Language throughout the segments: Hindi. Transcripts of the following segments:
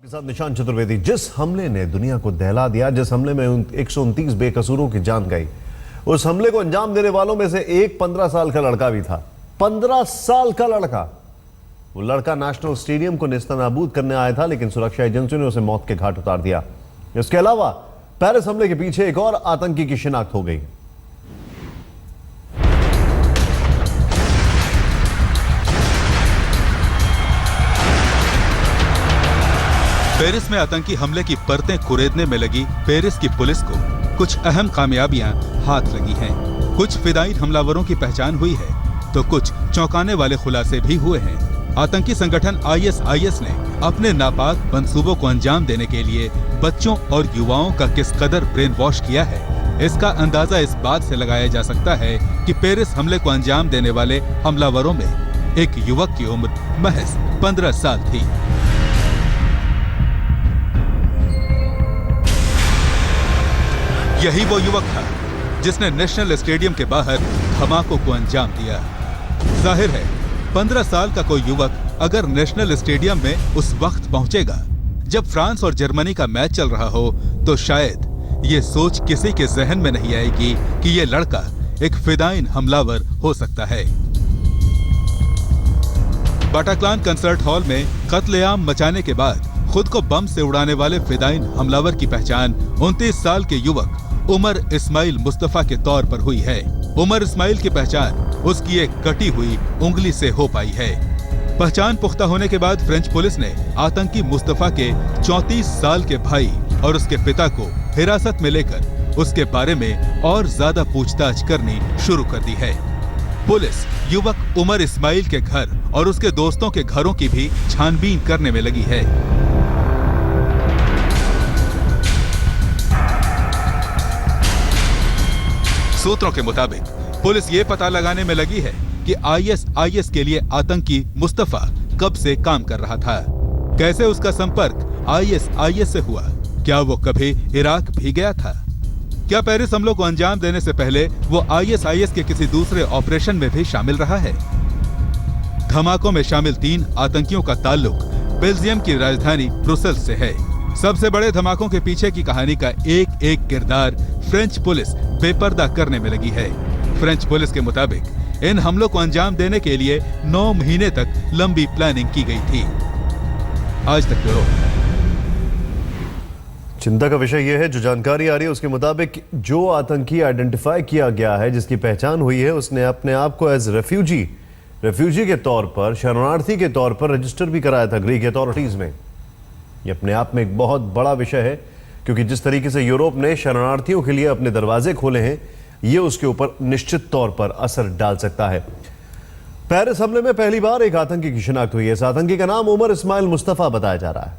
के साथ निशान चतुर्वेदी। जिस हमले ने दुनिया को दहला दिया, जिस हमले में 129 बेकसूरों की जान गई, उस हमले को अंजाम देने वालों में से एक 15 साल का लड़का भी था। 15 साल का लड़का। वो लड़का नेशनल स्टेडियम को नेस्तनाबूद करने आया था, लेकिन सुरक्षा एजेंसियों ने उसे मौत के घाट उतार दिया। इसके अलावा पेरिस हमले के पीछे एक और आतंकी की शिनाख्त हो गई। पेरिस में आतंकी हमले की परतें कुरेदने में लगी पेरिस की पुलिस को कुछ अहम कामयाबियां हाथ लगी हैं। कुछ फिदायीन हमलावरों की पहचान हुई है तो कुछ चौंकाने वाले खुलासे भी हुए हैं। आतंकी संगठन ISIS ने अपने नापाक मंसूबों को अंजाम देने के लिए बच्चों और युवाओं का किस कदर ब्रेन वॉश किया है, इसका अंदाजा इस बात से लगाया जा सकता है कि पेरिस हमले को अंजाम देने वाले हमलावरों में एक युवक की उम्र महज 15 साल थी। यही वो युवक था जिसने नेशनल स्टेडियम के बाहर धमाकों को अंजाम दिया। जाहिर है 15 साल का कोई युवक अगर नेशनल स्टेडियम में उस वक्त पहुंचेगा जब फ्रांस और जर्मनी का मैच चल रहा हो, तो शायद ये सोच किसी के जहन में नहीं आएगी कि ये लड़का एक फिदायीन हमलावर हो सकता है। बाटाक्लान कंसर्ट हॉल में कत्लेआम मचाने के बाद खुद को बम से उड़ाने वाले फिदायीन हमलावर की पहचान 29 साल के युवक उमर इस्माइल मुस्तफा के तौर पर हुई है। उमर इस्माइल की पहचान उसकी एक कटी हुई उंगली से हो पाई है। पहचान पुख्ता होने के बाद फ्रेंच पुलिस ने आतंकी मुस्तफा के 34 साल के भाई और उसके पिता को हिरासत में लेकर उसके बारे में और ज्यादा पूछताछ करनी शुरू कर दी है। पुलिस युवक उमर इस्माइल के घर और उसके दोस्तों के घरों की भी छानबीन करने में लगी है। सूत्रों के मुताबिक पुलिस ये पता लगाने में लगी है कि ISIS के लिए आतंकी मुस्तफा कब से काम कर रहा था, कैसे उसका संपर्क ISIS से हुआ, क्या वो कभी इराक भी गया था, क्या पेरिस हमलों को अंजाम देने से पहले वो ISIS के किसी दूसरे ऑपरेशन में भी शामिल रहा है। धमाकों में शामिल 3 आतंकियों का ताल्लुक बेल्जियम की राजधानी ब्रुसेल्स से है। सबसे बड़े धमाकों के पीछे की कहानी का एक एक किरदार फ्रेंच पुलिस बेपर्दा करने में लगी है। फ्रेंच पुलिस के मुताबिक इन हमलों को अंजाम देने के लिए 9 महीने तक लंबी प्लानिंग की गई थी। आज तक ब्यूरो। चिंता का विषय यह है, जो जानकारी आ रही है उसके मुताबिक जो आतंकी आइडेंटिफाई किया गया है, जिसकी पहचान हुई है, उसने अपने आप को एज रेफ्यूजी के तौर पर, शरणार्थी के तौर पर रजिस्टर भी कराया था ग्रीक अथॉरिटीज में। ये अपने आप में एक बहुत बड़ा विषय है, क्योंकि जिस तरीके से यूरोप ने शरणार्थियों के लिए अपने दरवाजे खोले हैं, ये उसके ऊपर निश्चित तौर पर असर डाल सकता है। पेरिस हमले में पहली बार एक आतंकी की शिनाख्त हुई है। इस आतंकी का नाम उमर इस्माइल मुस्तफा बताया जा रहा है।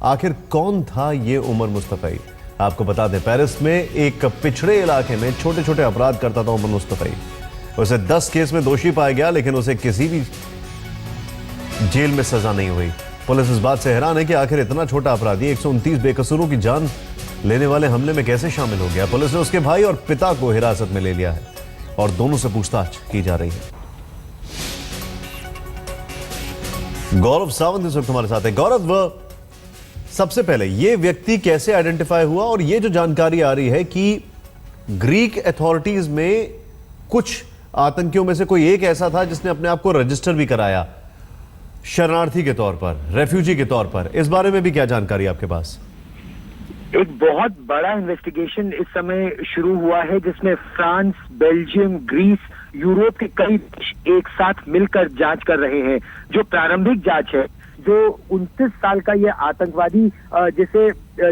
आखिर कौन था ये उमर मुस्तफाई? आपको बता दें, पेरिस में एक पिछड़े इलाके में छोटे छोटे अपराध करता था उमर मुस्तफाई। उसे 10 केस में दोषी पाया गया, लेकिन उसे किसी भी जेल में सजा नहीं हुई। पुलिस इस बात से हैरान है कि आखिर इतना छोटा अपराधी 129 बेकसूरों की जान लेने वाले हमले में कैसे शामिल हो गया। पुलिस ने उसके भाई और पिता को हिरासत में ले लिया है और दोनों से पूछताछ की जा रही है। गौरव सावंत इस वक्त हमारे साथ है। गौरव, सबसे पहले ये व्यक्ति कैसे आइडेंटिफाई हुआ, और ये जो जानकारी आ रही है कि ग्रीक अथॉरिटीज में कुछ आतंकियों में से कोई एक ऐसा था जिसने अपने आप को रजिस्टर भी कराया शरणार्थी के तौर पर, रेफ्यूजी के तौर पर, इस बारे में भी क्या जानकारी आपके पास? एक बहुत बड़ा इन्वेस्टिगेशन इस समय शुरू हुआ है, जिसमें फ्रांस, बेल्जियम, ग्रीस, यूरोप के कई देश एक साथ मिलकर जांच कर रहे हैं। जो प्रारंभिक जांच है, जो 29 साल का ये आतंकवादी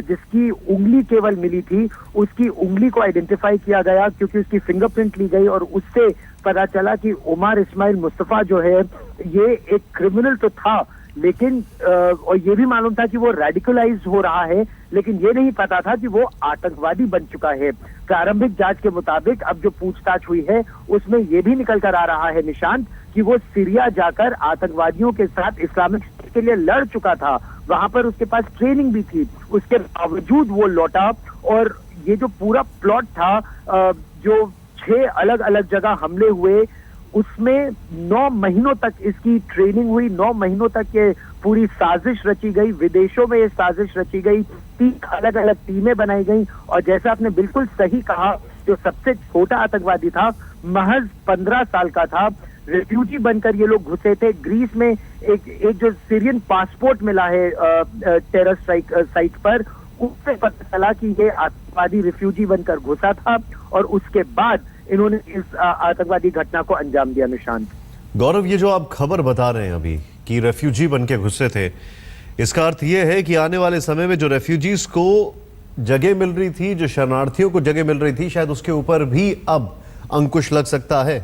जिसकी उंगली केवल मिली थी, उसकी उंगली को आइडेंटिफाई किया गया, क्योंकि उसकी फिंगरप्रिंट ली गई और उससे पता चला कि उमर इस्माइल मुस्तफा जो है ये एक क्रिमिनल तो था, लेकिन और ये भी मालूम था कि वो रेडिकलाइज हो रहा है, लेकिन ये नहीं पता था कि वो आतंकवादी बन चुका है। प्रारंभिक जांच के मुताबिक अब जो पूछताछ हुई है उसमें ये भी निकल कर आ रहा है निशांत कि वो सीरिया जाकर आतंकवादियों के साथ इस्लामिक स्टेट के लिए लड़ चुका था। वहां पर उसके पास ट्रेनिंग भी थी, उसके बावजूद वो लौटा। और ये जो पूरा प्लॉट था, जो 6 अलग अलग जगह हमले हुए, उसमें 9 महीनों तक इसकी ट्रेनिंग हुई, 9 महीनों तक ये पूरी साजिश रची गई, विदेशों में ये साजिश रची गई, 3 अलग अलग टीमें बनाई गई और जैसा आपने बिल्कुल सही कहा, जो सबसे छोटा आतंकवादी था महज 15 साल का था, रेफ्यूजी बनकर ये लोग घुसे थे ग्रीस में। एक जो सीरियन पासपोर्ट मिला है टेरर स्ट्राइक साइट पर, उससे पता चला कि ये आतंकवादी रेफ्यूजी बनकर घुसा था और उसके बाद इन्होंने इस आतंकवादी घटना को अंजाम दिया। निशांत, गौरव, ये जो आप खबर बता रहे हैं अभी कि रेफ्यूजी बन के घुसे थे, इसका अर्थ ये है कि आने वाले समय में जो रेफ्यूजीज को जगह मिल रही थी, जो शरणार्थियों को जगह मिल रही थी, शायद उसके ऊपर भी अब अंकुश लग सकता है।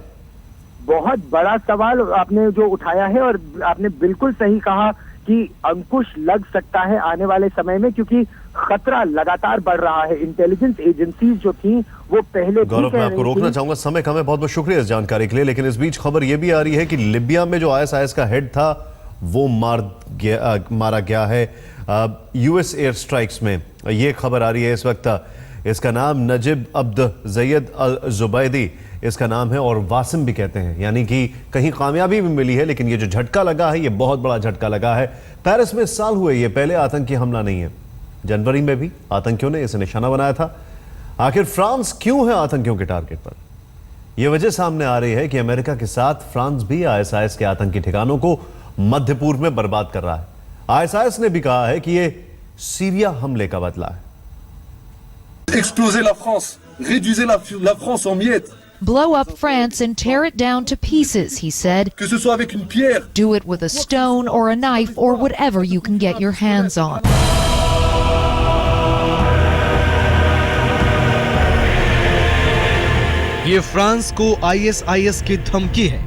बहुत बड़ा सवाल आपने जो उठाया है और आपने बिल्कुल सही कहा कि अंकुश लग सकता है आने वाले समय में, क्योंकि खतरा लगातार बढ़ रहा है। इंटेलिजेंस एजेंसीज जो थी वो पहले गौरव, मैं आपको रोकना चाहूंगा, समय कम है, बहुत बहुत शुक्रिया इस जानकारी के लिए। लेकिन इस बीच खबर यह भी आ रही है कि लिबिया में जो आईएसआईएस का हेड था वो मारा गया है यूएस एयर स्ट्राइक्स में। ये खबर आ रही है इस वक्त। इसका नाम नजिब अब्द जैद अल जुबैदी इसका नाम है और वासिम भी कहते हैं, यानी कि कहीं कामयाबी भी मिली है, लेकिन ये जो झटका लगा है ये बहुत बड़ा झटका लगा है। पेरिस में इस साल हुए ये पहले आतंकी हमला नहीं है। जनवरी में भी आतंकियों ने इसे निशाना बनाया था। आखिर फ्रांस क्यों है आतंकियों के टारगेट पर? यह वजह सामने आ रही है कि अमेरिका के साथ फ्रांस भी आईएसआईएस के आतंकी ठिकानों को मध्य पूर्व में बर्बाद कर रहा है। आईएसआईएस ने भी कहा है कि यह सीरिया हमले का बदला है। Explosez la France, réduisez la France en miettes. Blow up France and tear it down to pieces, he said. Que ce soit avec une pierre. Do it with a stone or a knife or whatever you can get your hands on. ये फ्रांस को आईएसआईएस की धमकी है।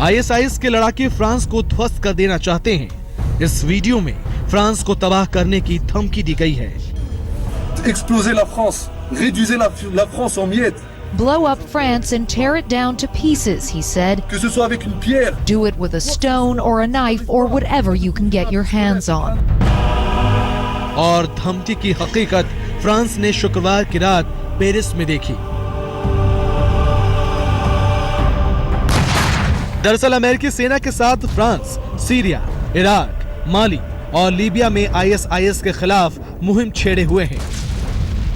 आईएसआईएस के लड़ाके फ्रांस को ध्वस्त कर देना चाहते हैं। इस वीडियो में फ्रांस को तबाह करने की धमकी दी गई है। Explosez la France, réduisez la France en miettes. Blow up France and tear it down to pieces, he said. Que ce soit avec une pierre. Do it with a stone or a knife or whatever you can get your hands on. और धमकी की हकीकत फ्रांस ने शुक्रवार की रात पेरिस में देखी। दरअसल अमेरिकी सेना के साथ फ्रांस, सीरिया, इराक, माली और लीबिया में आईएसआईएस के खिलाफ मुहिम छेड़े हुए हैं।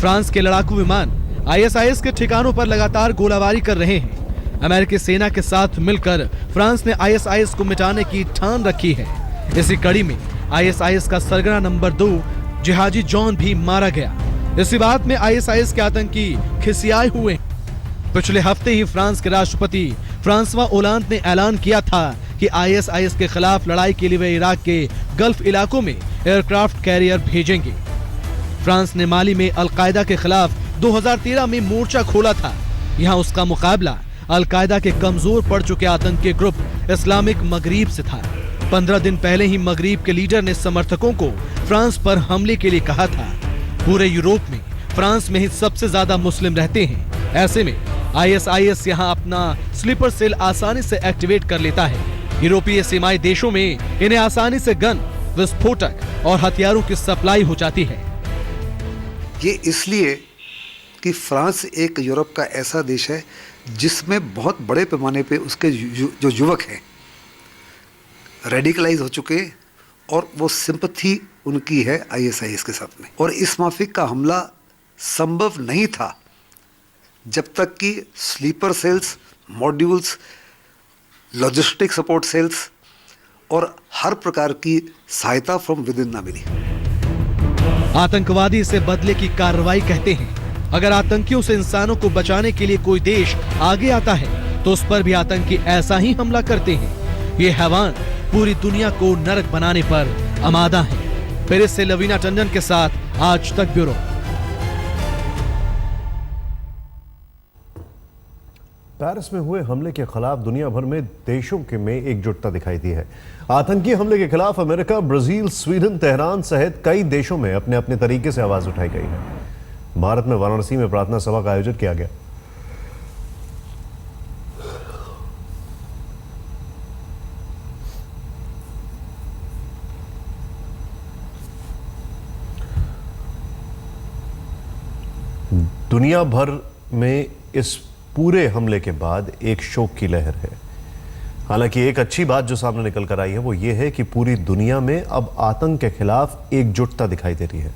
फ्रांस के लड़ाकू विमान आईएसआईएस के ठिकानों पर लगातार गोलाबारी कर रहे हैं। अमेरिकी सेना के साथ मिलकर फ्रांस ने आईएसआईएस को मिटाने की ठान रखी है। इसी कड़ी में आईएसआईएस का सरगना नंबर 2 जिहादी जॉन भी मारा गया। इसी बात में आईएसआईएस के आतंकी खिसियाए हुए हैं। पिछले हफ्ते ही फ्रांस के राष्ट्रपति फ्रांसवा ओलांद ने ऐलान किया था कि आईएसआईएस के खिलाफ लड़ाई के लिए वे इराक के गल्फ इलाकों में एयरक्राफ्ट कैरियर भेजेंगे। फ्रांस ने माली में अलकायदा के खिलाफ 2013 में मोर्चा खोला था। यहां उसका मुकाबला अलकायदा के कमजोर पड़ चुके आतंकी ग्रुप इस्लामिक मगरिब से था। 15 दिन पहले ही मगरिब के लीडर ने समर्थकों को फ्रांस पर हमले के लिए कहा था। पूरे यूरोप में फ्रांस में ही सबसे ज्यादा मुस्लिम रहते हैं। ऐसे में आईएसआईएस यहां अपना स्लीपर सेल आसानी से एक्टिवेट कर लेता है। यूरोपीय सीमाई देशों में इन्हें आसानी से गन, विस्फोटक और हथियारों की सप्लाई हो जाती है। ये इसलिए कि फ्रांस एक यूरोप का ऐसा देश है जिसमें बहुत बड़े पैमाने पे उसके जो युवक हैं रेडिकलाइज हो चुके हैं और वो सिंपैथी उनकी है आईएसआईएस के साथ में। और इस माफिक का हमला संभव नहीं था जब तक कि sleeper cells, modules, logistic support cells और हर प्रकार की सहायता फ्रॉम विद इन ना मिली। आतंकवादी इसे बदले की कार्रवाई कहते हैं। अगर आतंकियों से इंसानों को बचाने के लिए कोई देश आगे आता है तो उस पर भी आतंकी ऐसा ही हमला करते हैं। ये हैवान पूरी दुनिया को नरक बनाने पर आमादा है। पेरिस से लवीना टंडन के साथ आज तक ब्यूरो। पेरिस में हुए हमले के खिलाफ दुनिया भर में देशों के में एकजुटता दिखाई दी है। आतंकी हमले के खिलाफ अमेरिका, ब्राजील, स्वीडन, तेहरान सहित कई देशों में अपने अपने तरीके से आवाज उठाई गई है। भारत में वाराणसी में प्रार्थना सभा का आयोजन किया गया। दुनिया भर में इस पूरे हमले के बाद एक शोक की लहर है। हालांकि एक अच्छी बात जो सामने निकल कर आई है वो ये है कि पूरी दुनिया में अब आतंक के खिलाफ एकजुटता दिखाई दे रही है।